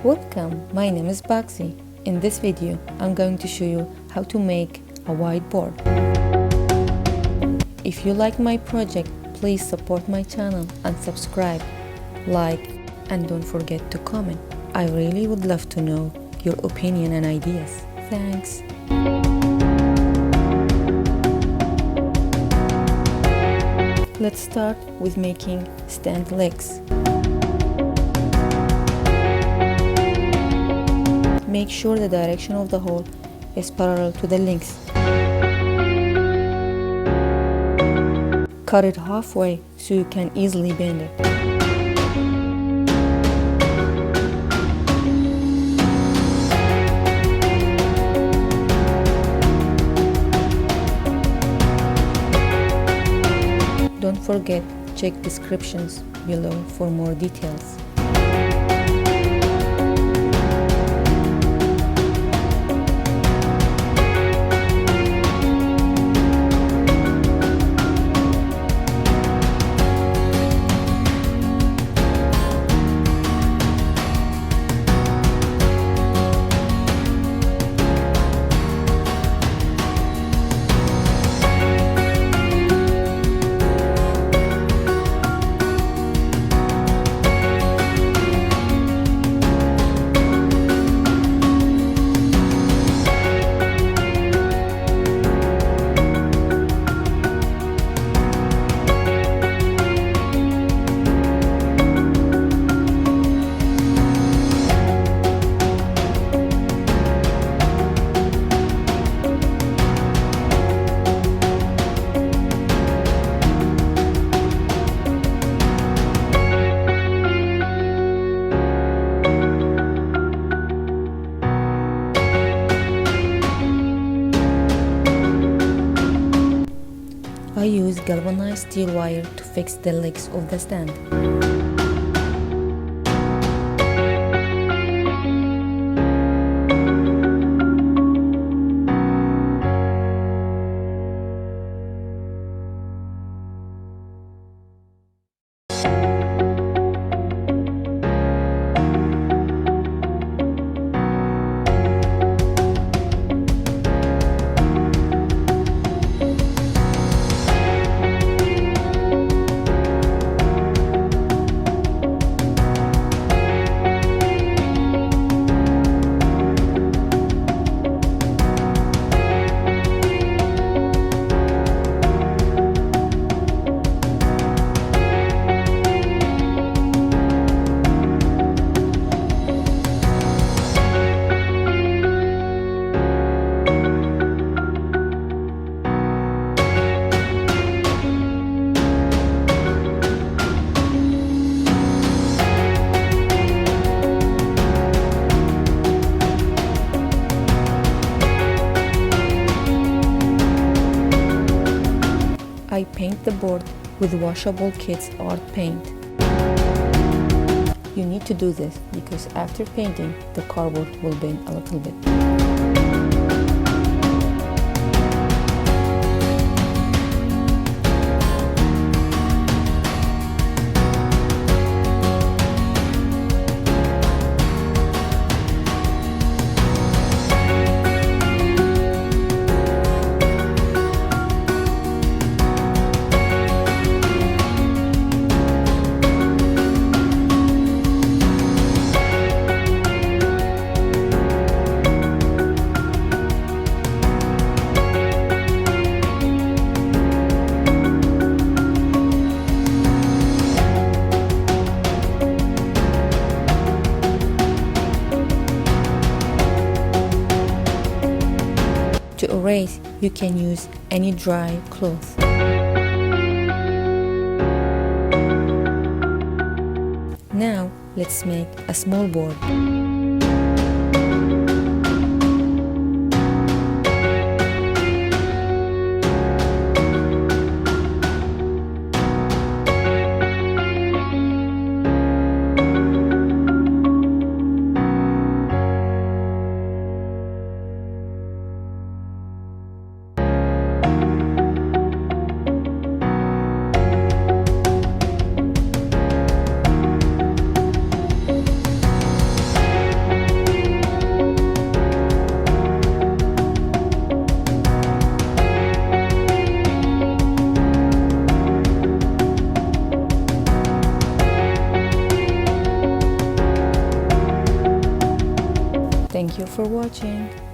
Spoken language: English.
Welcome, my name is Boxy. In this video, I'm going to show you how to make a whiteboard. If you like my project, please support my channel and subscribe, like, and don't forget to comment. I really would love to know your opinion and ideas. Thanks. Let's start with making stand legs. Make sure the direction of the hole is parallel to the length. Cut it halfway so you can easily bend it. Don't forget, check descriptions below for more details. I use galvanized steel wire to fix the legs of the stand. I paint the board with Washable Kids Art Paint. You need to do this because after painting, the cardboard will bend a little bit. To erase, you can use any dry cloth. Now, let's make a small board. you for watching.